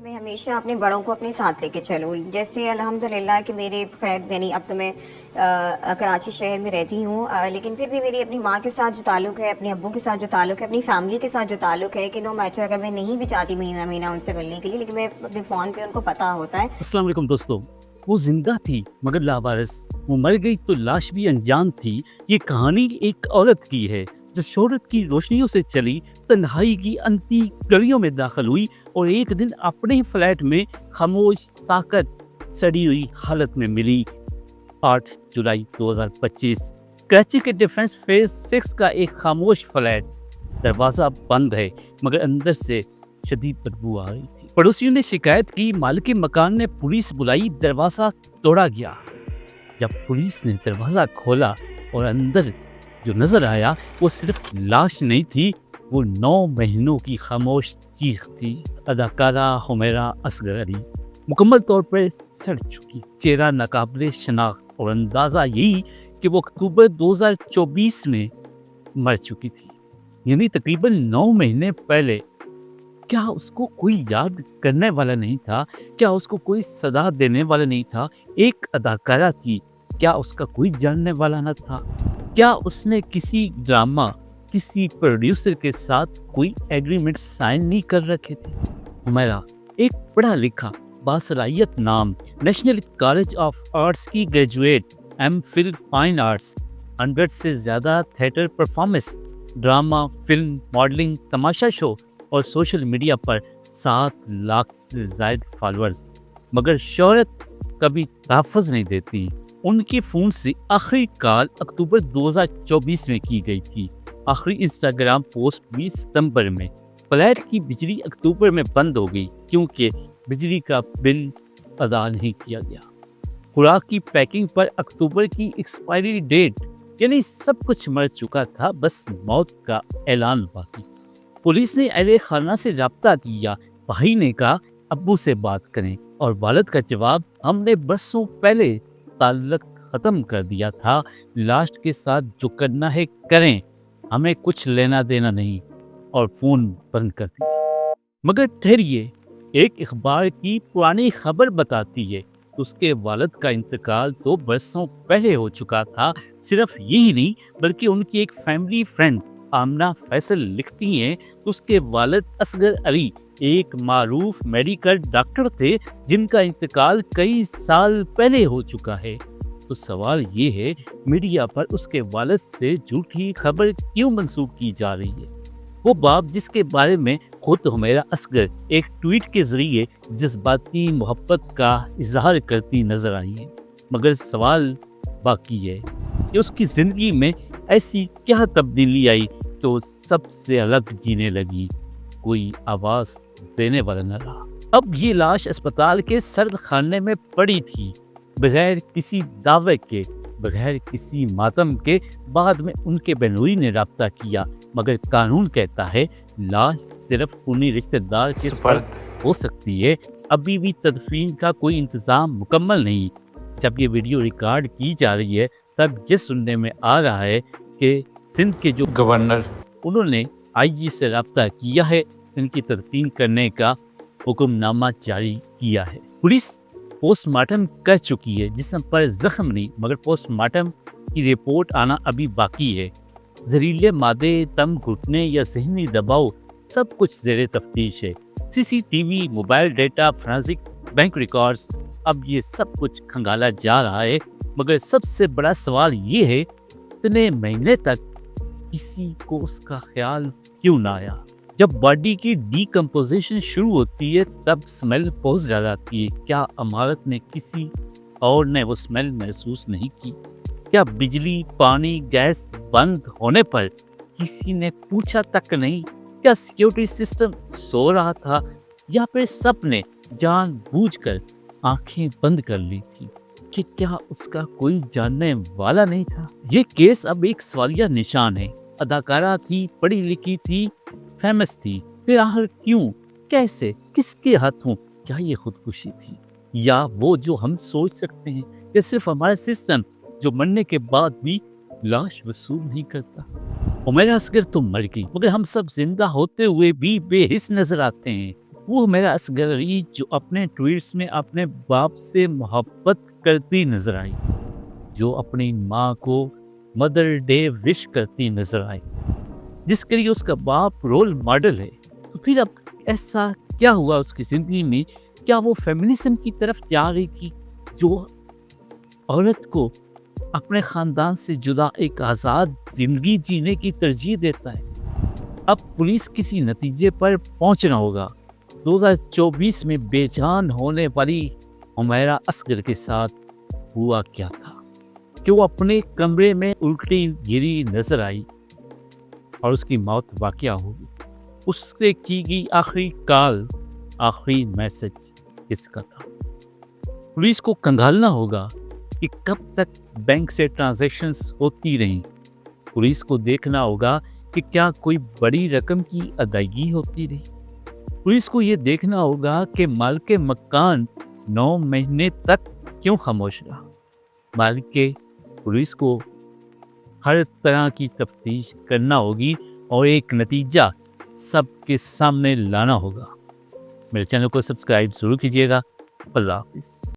میں ہمیشہ اپنے بڑوں کو اپنے ساتھ لے کے چلوں. جیسے الحمدللہ کہ میرے خیر یعنی اب تو میں کراچی شہر میں رہتی ہوں، لیکن پھر بھی میری اپنی ماں کے ساتھ جو تعلق ہے، اپنے ابو کے ساتھ جو تعلق ہے، اپنی فیملی کے ساتھ جو تعلق ہے کہ نو میٹر اگر میں نہیں بھی چاہتی مہینہ مہینہ ان سے ملنے کے لیے، لیکن میں اپنے فون پہ ان کو پتہ ہوتا ہے. السلام علیکم دوستو. وہ زندہ تھی مگر لاوارث، وہ مر گئی تو لاش بھی انجان تھی. یہ کہانی ایک عورت کی ہے جو شہرت کی روشنیوں سے چلی، تنہائی کی انتی گلیوں میں داخل ہوئی اور ایک دن اپنے ہی فلیٹ میں خاموش ساکت سڑی ہوئی حالت میں ملی. 8 جولائی 2025 کراچی کے ڈیفنس فیز 6 کا ایک خاموش فلیٹ. دروازہ بند ہے مگر اندر سے شدید بدبو آ رہی تھی. پڑوسیوں نے شکایت کی، مالک مکان نے پولیس بلائی، دروازہ توڑا گیا. جب پولیس نے دروازہ کھولا اور اندر جو نظر آیا وہ صرف لاش نہیں تھی، وہ 9 مہینوں کی خاموش چیخ تھی. اداکارہ حمیرہ اصغر علی مکمل طور پر سڑ چکی، چہرہ ناقابل شناخت اور اندازہ یہی کہ وہ اکتوبر 2024 میں مر چکی تھی، یعنی تقریباً 9 مہینے پہلے. کیا اس کو کوئی یاد کرنے والا نہیں تھا؟ کیا اس کو کوئی صدا دینے والا نہیں تھا؟ ایک اداکارہ تھی، کیا اس کا کوئی جاننے والا نہ تھا؟ کیا اس نے کسی ڈرامہ، کسی پروڈیوسر کے ساتھ کوئی ایگریمنٹ سائن نہیں کر رکھے تھے؟ حمیرہ ایک پڑھا لکھا باصلاحیت نام، نیشنل کالج آف آرٹس کی graduate, M phil fine arts, 100 سے زیادہ theatre performance, drama, film, modelling, تماشا شو اور سوشل میڈیا پر 7 لاکھ سے زائد فالورز. مگر شہرت کبھی تحفظ نہیں دیتی. ان کی فون سے آخری کال اکتوبر 2024 میں کی گئی تھی. آخری انسٹاگرام پوسٹ بھی ستمبر میں. فلیٹ کی بجلی اکتوبر میں بند ہو گئی کیونکہ بجلی کا بل ادا نہیں کیا گیا. خوراک کی پیکنگ پر اکتوبر کی ایکسپائری ڈیٹ، یعنی سب کچھ مر چکا تھا، بس موت کا اعلان باقی. پولیس نے اہل خانہ سے رابطہ کیا. بھائی نے کہا ابو سے بات کریں، اور والد کا جواب ہم نے برسوں پہلے تعلق ختم کر دیا تھا، لاش کے ساتھ جو کرنا ہے کریں، ہمیں کچھ لینا دینا نہیں، اور فون بند کر دیا. مگر ٹھہریے، ایک اخبار کی پرانی خبر بتاتی ہے اس کے والد کا انتقال تو برسوں پہلے ہو چکا تھا. صرف یہی نہیں بلکہ ان کی ایک فیملی فرینڈ آمنہ فیصل لکھتی ہیں کہ اس کے والد اصغر علی ایک معروف میڈیکل ڈاکٹر تھے جن کا انتقال کئی سال پہلے ہو چکا ہے. تو سوال یہ ہے، میڈیا پر اس کے والد سے جھوٹی خبر کیوں منسوخ کی جا رہی ہے؟ وہ باپ جس کے بارے میں خود حمیرہ اصغر ایک ٹویٹ کے ذریعے جذباتی محبت کا اظہار کرتی نظر آئی ہے. مگر سوال باقی ہے کہ اس کی زندگی میں ایسی کیا تبدیلی آئی تو سب سے الگ جینے لگی، کوئی آواز دینے والا نہ رہا. اب یہ لاش اسپتال کے سرد خانے میں پڑی تھی، بغیر کسی دعوے کے، بغیر کسی ماتم کے. بعد میں ان کے بہنوئی نے رابطہ کیا، مگر قانون کہتا ہے لاش صرف انہی رشتہ دار کے سپرد ہو سکتی ہے. ابھی بھی تدفین کا کوئی انتظام مکمل نہیں. جب یہ ویڈیو ریکارڈ کی جا رہی ہے تب یہ سننے میں آ رہا ہے کہ سندھ کے جو گورنر، انہوں نے آئی جی سے رابطہ کیا ہے، ان کی تدفین کرنے کا حکم نامہ جاری کیا ہے. پولیس پوسٹ مارٹم کر چکی ہے، جسم پر زخم نہیں، مگر پوسٹ مارٹم کی رپورٹ آنا ابھی باقی ہے. زہریلے مادے، دم گھٹنے یا ذہنی دباؤ، سب کچھ زیر تفتیش ہے. C C T V, mobile data, forensic bank records, اب یہ سب کچھ کھنگالا جا رہا ہے. مگر سب سے بڑا سوال یہ ہے، اتنے مہینے تک کسی کو اس کا خیال کیوں نہ آیا؟ جب باڈی کی ڈی کمپوزیشن شروع ہوتی ہے تب سمیل بہت زیادہ آتی ہے. کیا عمارت میں کسی اور نے وہ سمیل محسوس نہیں کی؟ کیا بجلی، پانی، گیس بند ہونے پر کسی نے پوچھا تک نہیں؟ کیا سیکیورٹی سسٹم سو رہا تھا، یا پھر سب نے جان بوجھ کر آنکھیں بند کر لی تھی؟ کہ کیا اس کا کوئی جاننے والا نہیں تھا؟ یہ کیس اب ایک سوالیہ نشان ہے. اداکارہ تھی، پڑھی لکھی تھی، فیمس تھی، پھر آخر کیوں، کیسے، کس کے ہاتھوں؟ کیا یہ خودکشی تھی، یا وہ جو ہم سوچ سکتے ہیں، یا صرف ہمارا سسٹم جو مرنے کے بعد بھی لاش وصول نہیں کرتا؟ حمیرہ اصغر تو مر گئی، مگر ہم سب زندہ ہوتے ہوئے بھی بے حس نظر آتے ہیں. وہ میرا اصغر علی جو اپنے ٹویٹس میں اپنے باپ سے محبت کرتی نظر آئی، جو اپنی ماں کو مدر ڈے وش کرتی نظر آئی، جس کے لیے اس کا باپ رول ماڈل ہے، تو پھر اب ایسا کیا ہوا اس کی زندگی میں؟ کیا وہ فیمنزم کی طرف جا رہی تھی جو عورت کو اپنے خاندان سے جدا ایک آزاد زندگی جینے کی ترجیح دیتا ہے؟ اب پولیس کسی نتیجے پر پہنچنا ہوگا۔ 2024 میں بے جان ہونے والی حمیرہ اصغر کے ساتھ ہوا کیا تھا کہ وہ اپنے کمرے میں الٹی گری نظر آئی اور اس کی موت واقعہ ہوگی؟ اس سے کی گئی آخری کال، آخری میسج کس کا تھا؟ پولیس کو کنگالنا ہوگا کہ کب تک بینک سے ٹرانزیکشنز ہوتی رہیں۔ پولیس کو دیکھنا ہوگا کہ کیا کوئی بڑی رقم کی ادائیگی ہوتی رہی۔ پولیس کو یہ دیکھنا ہوگا کہ مالک مکان 9 مہینے تک کیوں خاموش رہا۔ مالک پولیس کو ہر طرح کی تفتیش کرنا ہوگی اور ایک نتیجہ سب کے سامنے لانا ہوگا۔ میرے چینل کو سبسکرائب ضرور کیجیے گا۔ اللہ حافظ۔